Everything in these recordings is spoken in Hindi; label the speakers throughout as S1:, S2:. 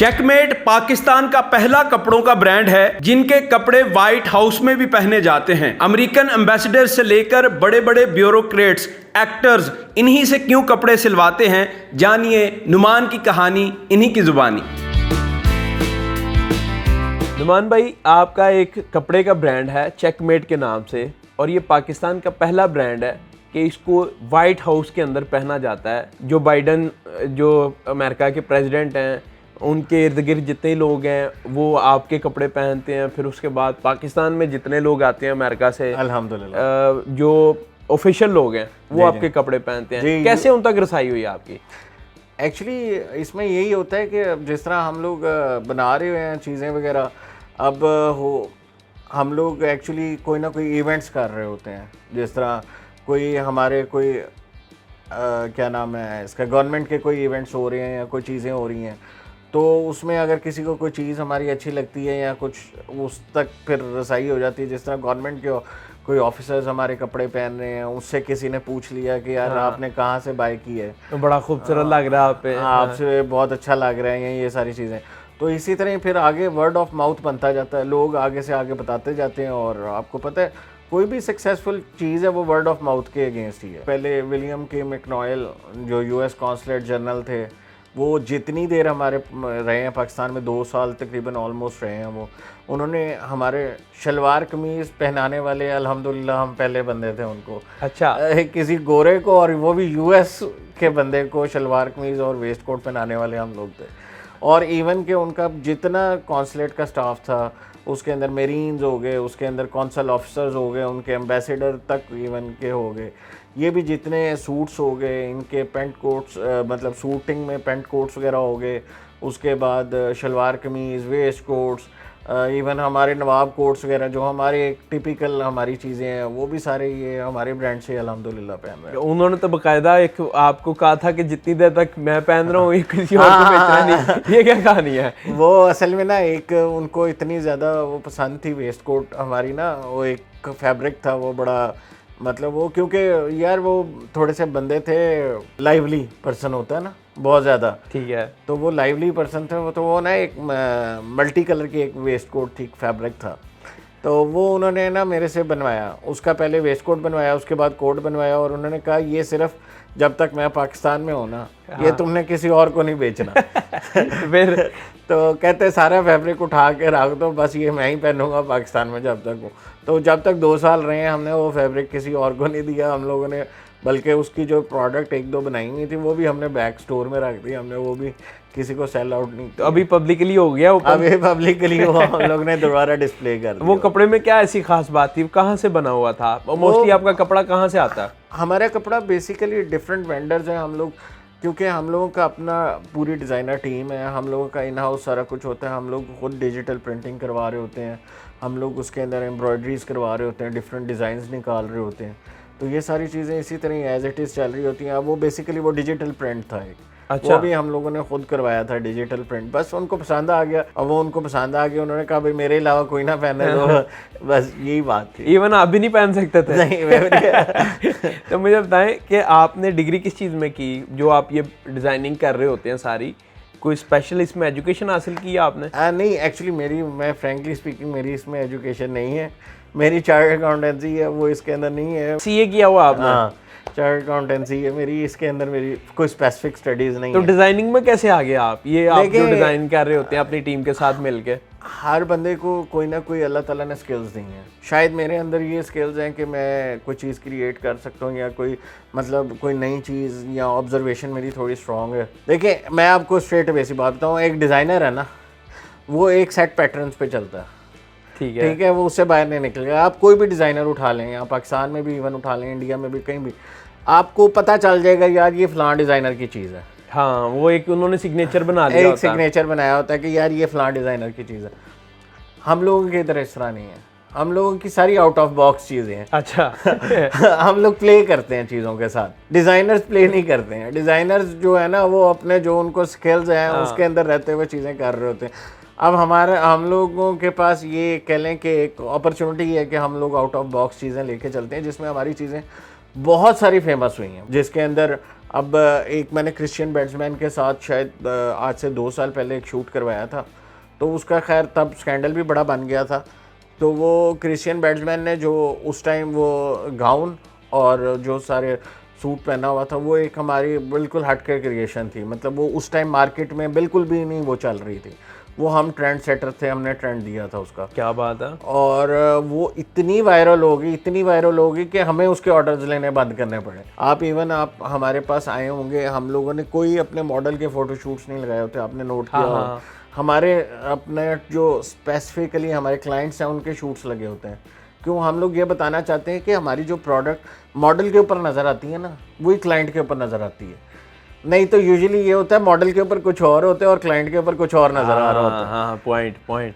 S1: चेकमेट पाकिस्तान का पहला कपड़ों का ब्रांड है जिनके कपड़े व्हाइट हाउस में भी पहने जाते हैं। अमेरिकन एम्बेसडर से लेकर बड़े बड़े ब्यूरोक्रेट्स, एक्टर्स इन्हीं से क्यों कपड़े सिलवाते हैं, जानिए नुमान की कहानी इन्हीं की जुबानी। नुमान भाई, आपका एक कपड़े का ब्रांड है चेकमेट के नाम से, और ये पाकिस्तान का पहला ब्रांड है कि इसको वाइट हाउस के अंदर पहना जाता है। जो बाइडन, जो अमेरिका के प्रेसिडेंट हैं, उनके इर्द गिर्द जितने लोग हैं वो आपके कपड़े पहनते हैं। फिर उसके बाद पाकिस्तान में जितने लोग आते हैं अमेरिका से, अल्हम्दुलिल्लाह, जो ऑफिशियल लोग हैं वो आपके कपड़े पहनते हैं। कैसे उन तक रसाई हुई आपकी?
S2: एक्चुअली इसमें यही होता है कि जिस तरह हम लोग बना रहे हैं चीज़ें वगैरह, अब हम लोग एक्चुअली कोई ना कोई इवेंट्स कर रहे होते हैं। जिस तरह कोई हमारे कोई क्या नाम है इसका, गवर्नमेंट के कोई इवेंट्स हो रहे हैं या कोई चीज़ें हो रही हैं, तो उसमें अगर किसी को कोई चीज़ हमारी अच्छी लगती है या कुछ उस तक फिर रसाई हो जाती है। जिस तरह गवर्नमेंट के कोई ऑफिसर्स हमारे कपड़े पहन रहे हैं, उससे किसी ने पूछ लिया कि यार आपने कहाँ से बाय की है,
S1: तो बड़ा खूबसूरत लग रहा है आप पे,
S2: आपसे बहुत अच्छा लग रहा है, ये सारी चीज़ें। तो इसी तरह फिर आगे वर्ड ऑफ माउथ बनता जाता है, लोग आगे से आगे बताते जाते हैं। और आपको पता है कोई भी सक्सेसफुल चीज़ है वो वर्ड ऑफ माउथ के अगेंस्ट ही है। पहले विलियम के मैकनॉयल जो यूएस कॉन्सुलेट जनरल थे, वो जितनी देर हमारे रहे हैं पाकिस्तान में, 2 साल तकरीबन ऑलमोस्ट रहे हैं वो, उन्होंने हमारे शलवार कमीज़ पहनाने वाले, अल्हम्दुलिल्लाह हम पहले बंदे थे उनको।
S1: अच्छा,
S2: किसी गोरे को, और वो भी यूएस के बंदे को शलवार कमीज़ और वेस्ट कोट पहनाने वाले हम लोग थे। और इवन के उनका जितना कॉन्सुलेट का स्टाफ था, उसके अंदर मेरीन्स हो गए, उसके अंदर कौंसल ऑफिसर्स हो गए, उनके एम्बेसडर तक इवन के हो गए, ये भी जितने सूट्स हो गए, इनके पेंट कोट्स, मतलब शूटिंग में पेंट कोट्स वगैरह हो गए, उसके बाद शलवार कमीज़, वेस्ट कोट्स, इवन हमारे नवाब कोट्स वगैरह जो हमारे एक टिपिकल हमारी चीज़ें हैं, वो भी सारे ये हमारे ब्रांड से अल्हम्दुलिल्लाह पहन रहे हैं।
S1: उन्होंने तो बाकायदा एक आपको कहा था कि जितनी देर तक मैं पहन रहा हूँ ये किसी और को बेचना नहीं। ये क्या कहानी है?
S2: वो असल में ना, एक उनको इतनी ज़्यादा वो पसंद थी वेस्ट कोट हमारी ना, वो एक फैब्रिक था वो बड़ा, मतलब वो क्योंकि यार वो थोड़े से बंदे थे, लाइवली पर्सन होता है ना बहुत ज़्यादा,
S1: ठीक है,
S2: तो वो लाइवली पर्सन थे। तो वो ना एक मल्टी कलर की एक वेस्ट कोट थी, फैब्रिक था, तो वो उन्होंने ना मेरे से बनवाया। उसका पहले वेस्ट कोट बनवाया, उसके बाद कोट बनवाया, और उन्होंने कहा ये सिर्फ जब तक मैं पाकिस्तान में हूँ ना, ये तुमने किसी और को नहीं बेचना।
S1: फिर
S2: तो कहते सारा फैब्रिक उठा के रख दो, बस ये मैं ही पहनूंगा पाकिस्तान में जब तक हूँ। तो जब तक 2 साल रहे हैं, हमने वो फैब्रिक किसी और को नहीं दिया हम लोगों ने, बल्कि उसकी जो प्रोडक्ट 1-2 बनाई हुई थी वो भी हमने बैक स्टोर में रख दी, हमने वो भी किसी को सेल आउट नहीं।
S1: तो अभी पब्लिकली हो गया,
S2: अभी पब्लिकली हम लोग ने दोबारा डिस्प्ले कर दिया।
S1: वो कपड़े में क्या ऐसी खास बात थी, कहाँ से बना हुआ था? मोस्टली आपका कपड़ा कहाँ से आता है?
S2: हमारा कपड़ा बेसिकली डिफरेंट वेंडर्स हैं हम लोग, क्योंकि हम लोगों का अपना पूरी डिज़ाइनर टीम है, हम लोगों का इन हाउस सारा कुछ होता है, हम लोग खुद डिजिटल प्रिंटिंग करवा रहे होते हैं, हम लोग उसके अंदर एम्ब्रॉयडरीज करवा रहे होते हैं, डिफरेंट डिज़ाइंस निकाल रहे होते हैं। तो ये सारी चीज़ें इसी तरह एज इट इज़ चल रही होती हैं। अब वो बेसिकली वो डिजिटल प्रिंट था एक,
S1: अच्छा,
S2: वो भी हम लोगों ने खुद करवाया था डिजिटल प्रिंट। बस उनको पसंद आ गया, अब वो उनको पसंद आ गया, उन्होंने कहा भाई मेरे अलावा कोई ना पहने, तो बस यही बात थी।
S1: इवन आप भी नहीं पहन सकते थे?
S2: नहीं, मैं
S1: तो मुझे बताएं कि आपने डिग्री किस चीज़ में की, जो आप ये डिज़ाइनिंग कर रहे होते हैं सारी? कोई स्पेशल इसमें एजुकेशन हासिल की है आपने?
S2: नहीं, एक्चुअली मैं फ्रैंकली स्पीकिंग मेरी इसमें एजुकेशन नहीं है, मेरी चार्टर्ड अकाउंटेंसी है, वो इसके अंदर नहीं है।
S1: सीए किया हुआ आपने?
S2: हाँ, चार्टर्ड अकाउंटेंसी है मेरी, इसके अंदर मेरी कोई स्पेसिफिक स्टडीज़ नहीं
S1: तो
S2: है।
S1: डिज़ाइनिंग में कैसे आ गए आप? ये आप जो डिज़ाइन कर रहे होते हैं अपनी टीम के साथ मिलके?
S2: हर बंदे को कोई ना कोई अल्लाह ताला ने स्किल्स दी हैं। शायद मेरे अंदर ये स्किल्स हैं कि मैं कोई चीज़ क्रिएट कर सकता हूँ, या कोई मतलब कोई नई चीज़, या ऑब्जर्वेशन मेरी थोड़ी स्ट्रॉन्ग है। देखिए मैं आपको स्ट्रेट बेसिक बात बताऊँ, एक डिज़ाइनर है ना, वो एक सेट पैटर्न्स पे चलता है, ठीक है, वो उससे बाहर नहीं निकलेगा। आप कोई भी डिज़ाइनर उठा लें, या पाकिस्तान में भी इवन उठा लें, इंडिया में भी, कहीं भी, आपको पता चल जाएगा यार ये फ़लाँ डिज़ाइनर की चीज़ है।
S1: हाँ, वो एक उन्होंने सिग्नेचर बना लिया,
S2: एक सिग्नेचर बनाया होता है कि यार ये फ़लाँ डिज़ाइनर की चीज़ है। हम लोगों की तरह इस तरह नहीं है, हम लोगों की सारी आउट ऑफ बॉक्स चीज़ें हैं।
S1: अच्छा।
S2: हम लोग प्ले करते हैं चीज़ों के साथ, डिज़ाइनर्स प्ले नहीं करते हैं। डिज़ाइनर्स जो है ना, वो अपने जो उनको स्किल्स हैं उसके अंदर रहते हुए चीज़ें कर रहे होते हैं। अब हम लोगों के पास ये कह लें कि एक अपॉर्चुनिटी है कि हम लोग आउट ऑफ बॉक्स चीज़ें लेके चलते हैं, जिसमें हमारी चीज़ें बहुत सारी फेमस हुई हैं, जिसके अंदर अब एक मैंने क्रिश्चियन बैट्समैन के साथ शायद आज से 2 साल पहले एक शूट करवाया था, तो उसका खैर तब स्कैंडल भी बड़ा बन गया था। तो वो क्रिश्चियन बैट्समैन ने जो उस टाइम वो गाउन और जो सारे सूट पहना हुआ था, वो एक हमारी बिल्कुल हटकर क्रिएशन थी। मतलब वो उस टाइम मार्केट में बिल्कुल भी नहीं वो चल रही थी, वो हम ट्रेंड सेटर थे, हमने ट्रेंड दिया था उसका।
S1: क्या बात है।
S2: और वो इतनी वायरल होगी कि हमें उसके ऑर्डर्स लेने बंद करने पड़े। आप हमारे पास आए होंगे, हम लोगों ने कोई अपने मॉडल के फोटोशूट्स नहीं लगाए होते, आपने नोट किया होगा। हमारे अपने जो स्पेसिफिकली हमारे क्लाइंट्स हैं उनके शूट्स लगे होते हैं। क्यों? हम लोग ये बताना चाहते हैं कि हमारी जो प्रोडक्ट मॉडल के ऊपर नज़र आती है ना, वही क्लाइंट के ऊपर नज़र आती है। नहीं तो यूजुअली ये होता है मॉडल के ऊपर कुछ और होते हैं और क्लाइंट के ऊपर कुछ और नज़र आ रहा होता है।
S1: हाँ, पॉइंट।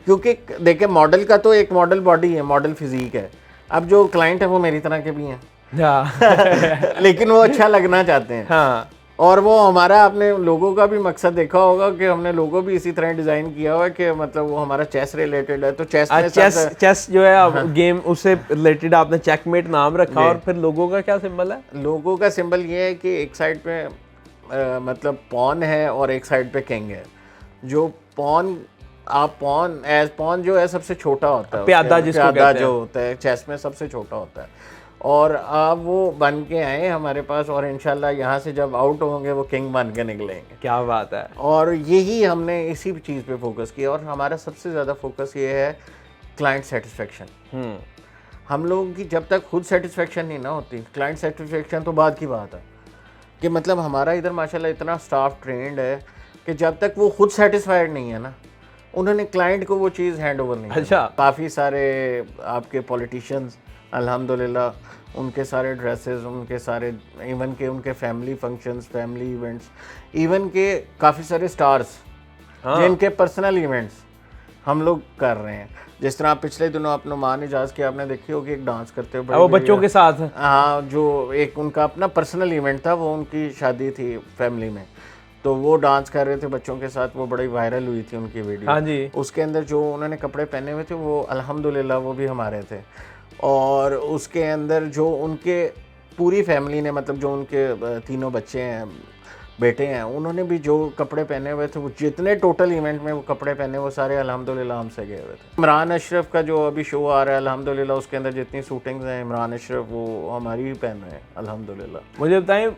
S2: क्योंकि देखिए, मॉडल का तो एक मॉडल बॉडी है, मॉडल फिजिक है। अब जो क्लाइंट है वो मेरी तरह के भी हैं लेकिन वो अच्छा लगना चाहते हैं।
S1: हाँ।
S2: और वो हमारा, आपने लोगों का भी मकसद देखा होगा कि हमने लोगो भी इसी तरह डिजाइन किया हुआ है कि मतलब वो हमारा चेस रिलेटेड है। तो
S1: चेस जो है गेम, उससे रिलेटेड आपने चेकमेट नाम रखा। और फिर लोगों का क्या सिंबल है?
S2: लोगों का सिंबल ये है कि एक साइड पे मतलब पॉन है और एक साइड पे किंग है। जो पॉन पॉन जो है सबसे छोटा होता है,
S1: प्यादा जिसको कहते हैं,
S2: जो होता है चेस में सबसे छोटा होता है। और अब वो बन के आए हमारे पास, और इंशाल्लाह यहाँ से जब आउट होंगे वो किंग बन के निकलेंगे।
S1: क्या बात है।
S2: और यही हमने इसी चीज़ पे फोकस किया, और हमारा सबसे ज़्यादा फोकस ये है क्लाइंट सेटिस्फेक्शन। हम लोगों की जब तक खुद सेटिस्फेक्शन नहीं ना होती, क्लाइंट सेटिस्फेक्शन तो बाद की बात है। कि मतलब हमारा इधर माशाल्लाह इतना स्टाफ ट्रेंड है कि जब तक वो खुद सेटिस्फाइड नहीं है ना, उन्होंने क्लाइंट को वो चीज़ हैंड ओवर नहीं।
S1: अच्छा।
S2: काफ़ी सारे आपके पॉलिटिशियंस अल्हम्दुलिल्लाह, उनके सारे ड्रेसेस, उनके सारे इवन के उनके family functions, family events, even के काफ़ी सारे स्टार्स जिनके पर्सनल इवेंट्स हम लोग कर रहे हैं। जिस तरह पिछले दिनों आप नुमान इजाज़ की आपने देखी होगी, एक डांस करते हुए
S1: वो बच्चों के साथ।
S2: हाँ, जो एक उनका अपना पर्सनल इवेंट था, वो उनकी शादी थी फैमिली में, तो वो डांस कर रहे थे बच्चों के साथ, वो बड़ी वायरल हुई थी उनकी वीडियो।
S1: हाँ जी।
S2: उसके अंदर जो उन्होंने कपड़े पहने हुए थे वो अल्हम्दुलिल्लाह वो भी हमारे थे। और उसके अंदर जो उनके पूरी फैमिली ने, मतलब जो उनके 3 बच्चे हैं, बेटे हैं, उन्होंने भी जो कपड़े पहने हुए थे, वो जितने टोटल इवेंट में वो कपड़े पहने, वो सारे अल्हम्दुलिल्लाह हमसे गए हुए थे। इमरान अशरफ का जो अभी शो आ रहा है अल्हम्दुलिल्लाह, उसके अंदर जितनी शूटिंग्स हैं इमरान अशरफ वो हमारी ही पहन रहे हैं अल्हम्दुलिल्लाह।
S1: मुझे बताएं,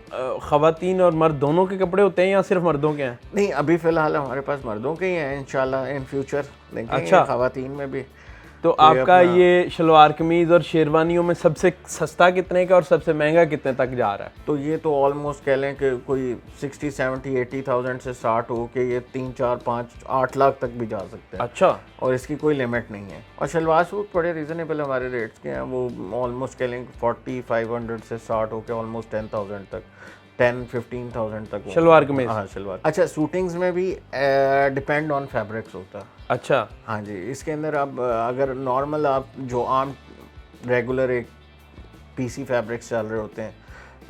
S1: ख़वातीन और मर्द दोनों के कपड़े होते हैं या सिर्फ मर्दों के हैं?
S2: नहीं, अभी फ़िलहाल हमारे पास मर्दों के ही हैं, इंशाल्लाह इन फ्यूचर देखेंगे।
S1: अच्छा।
S2: ख़वातीन में भी।
S1: तो आपका ये शलवार कमीज़ और शेरवानियों में सबसे सस्ता कितने का और सबसे महंगा कितने तक जा रहा है?
S2: तो ये तो ऑलमोस्ट कह लें कि कोई 60, 70, 80,000 से स्टार्ट हो के ये 3, 4, 5, 8 लाख तक भी जा सकते हैं।
S1: अच्छा।
S2: और इसकी कोई लिमिट नहीं है। और शलवार सूट बड़े रीज़नेबल हमारे रेट्स के हैं, वो ऑलमोस्ट कह लें 40-500 से स्टार्ट होकर ऑलमोस्ट 10,000 तक, 10-15,000 तक
S1: शलवार कमीज।
S2: हाँ, शलवार। अच्छा, शूटिंग्स में भी डिपेंड ऑन फैब्रिक्स होता है।
S1: अच्छा।
S2: हाँ जी, इसके अंदर आप अगर नॉर्मल आप जो आम रेगुलर एक पीसी फैब्रिक्स चल रहे होते हैं,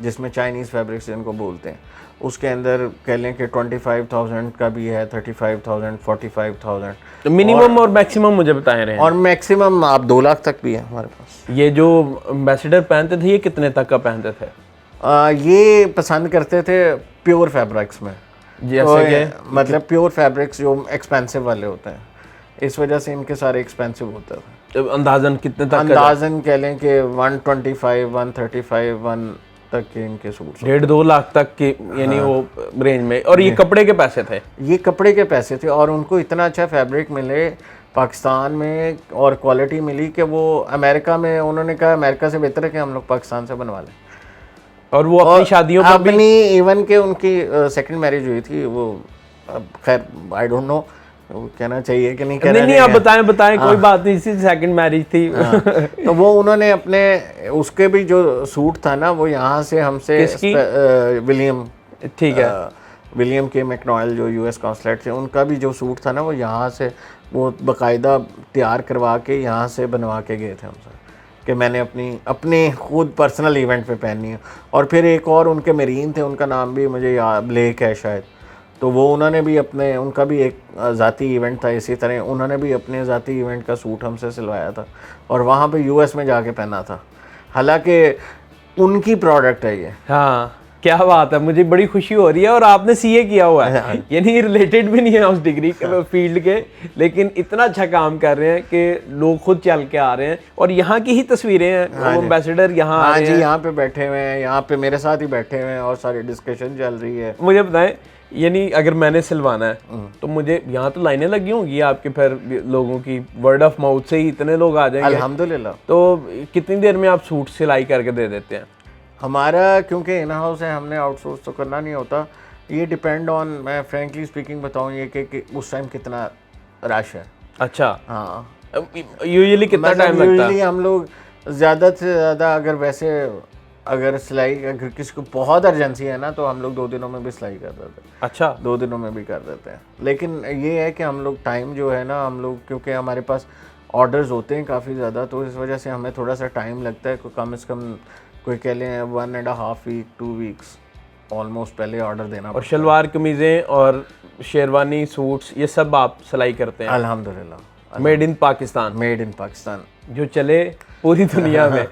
S2: जिसमें चाइनीज़ फैब्रिक्स जिनको बोलते हैं, उसके अंदर कह लें कि 25,000 का भी है, 35,000, 45,000।
S1: तो मिनिमम और मैक्सिमम मुझे बताए रहे हैं।
S2: और मैक्सिमम आप 2 लाख तक भी है हमारे पास।
S1: ये जो एम्बेसडर पहनते थे ये कितने तक का पहनते थे?
S2: ये पसंद करते थे प्योर फैब्रिक्स में,
S1: जैसे कि
S2: मतलब प्योर फैब्रिक्स जो एक्सपेंसिव वाले होते हैं, इस वजह से इनके सारे एक्सपेंसिव होते हैं।
S1: अंदाजन कितने तक?
S2: अंदाजन कह लें कि 125, 135, 1 तक के इनके सूट,
S1: 1.5-2 लाख तक के, यानी वो रेंज में। और ये कपड़े के पैसे थे?
S2: ये कपड़े के पैसे थे। और उनको इतना अच्छा फैब्रिक मिले पाकिस्तान में और क्वालिटी मिली कि वो अमेरिका में, उन्होंने कहा अमेरिका से बेहतर है कि हम लोग पाकिस्तान से बनवा लें।
S1: और वो अपनी शादियों पर भी?
S2: अपनी इवन के उनकी सेकंड मैरिज हुई थी, वो खैर आई डोंट नो कहना चाहिए कि नहीं कहना।
S1: नहीं, आप बताएं कोई बात नहीं, इसी सेकंड मैरिज थी।
S2: तो वो उन्होंने अपने उसके भी जो सूट था ना, वो यहाँ से हमसे विलियम,
S1: ठीक है,
S2: विलियम के मैकनॉयल जो यूएस कॉन्सुलेट थे, उनका भी जो सूट था ना, वो यहाँ से वो बाकायदा तैयार करवा के यहाँ से बनवा के गए थे हमसे, कि मैंने अपनी खुद पर्सनल इवेंट पे पहननी है। और फिर एक और उनके मरीन थे, उनका नाम भी मुझे याद, ब्लेक है शायद, तो वो उन्होंने भी उनका भी एक ज़ाती इवेंट था इसी तरह, उन्होंने भी अपने ज़ाती इवेंट का सूट हमसे सिलवाया था और वहाँ पे यूएस में जाके पहना था। हालांकि उनकी प्रोडक्ट है ये।
S1: हाँ, क्या बात है, मुझे बड़ी खुशी हो रही है। और आपने सीए किया हुआ है, यानी रिलेटेड भी नहीं है उस डिग्री के फील्ड के, लेकिन इतना अच्छा काम कर रहे हैं कि लोग खुद चल के आ रहे हैं। और यहाँ की ही तस्वीरें हैं, एम्बेसडर यहाँ आ
S2: हाँ
S1: रहे
S2: जी,
S1: हैं,
S2: यहाँ पे बैठे हुए हैं, यहाँ पे मेरे साथ ही बैठे हुए हैं और सारी डिस्कशन चल रही है।
S1: मुझे बताएं, यानी अगर मैंने सिलवाना है तो मुझे यहाँ तो लाइनें लगी होंगी आपके, फिर लोगों की वर्ड ऑफ माउथ से ही इतने लोग आ जाएंगे
S2: अल्हम्दुलिल्लाह।
S1: तो कितनी देर में आप सूट सिलाई करके दे देते हैं?
S2: हमारा क्योंकि इन हाउस है, हमने आउटसोर्स तो करना नहीं होता। ये डिपेंड ऑन, मैं फ्रेंकली स्पीकिंग बताऊँ ये कि उस टाइम कितना रश है।
S1: अच्छा,
S2: हाँ,
S1: यूजुअली कितना टाइम लगता है?
S2: यूजुअली हम लोग ज़्यादा से ज़्यादा अगर सिलाई, अगर किसी को बहुत अर्जेंसी है ना, तो हम लोग 2 दिनों में भी सिलाई कर देते हैं।
S1: अच्छा,
S2: 2 दिनों में भी कर देते हैं। लेकिन ये है कि हम लोग टाइम जो है ना, हम लोग क्योंकि हमारे पास ऑर्डर्स होते हैं काफ़ी ज़्यादा, तो इस वजह से हमें थोड़ा सा टाइम लगता है। कम से कम कोई कह लें 1.5 वीक 2 वीक्स ऑलमोस्ट पहले ऑर्डर देना।
S1: और शलवार कमीज़ें और शेरवानी सूट्स ये सब आप सिलाई करते हैं?
S2: अल्हम्दुलिल्लाह,
S1: made in Pakistan,
S2: made in Pakistan,
S1: जो चले पूरी दुनिया में।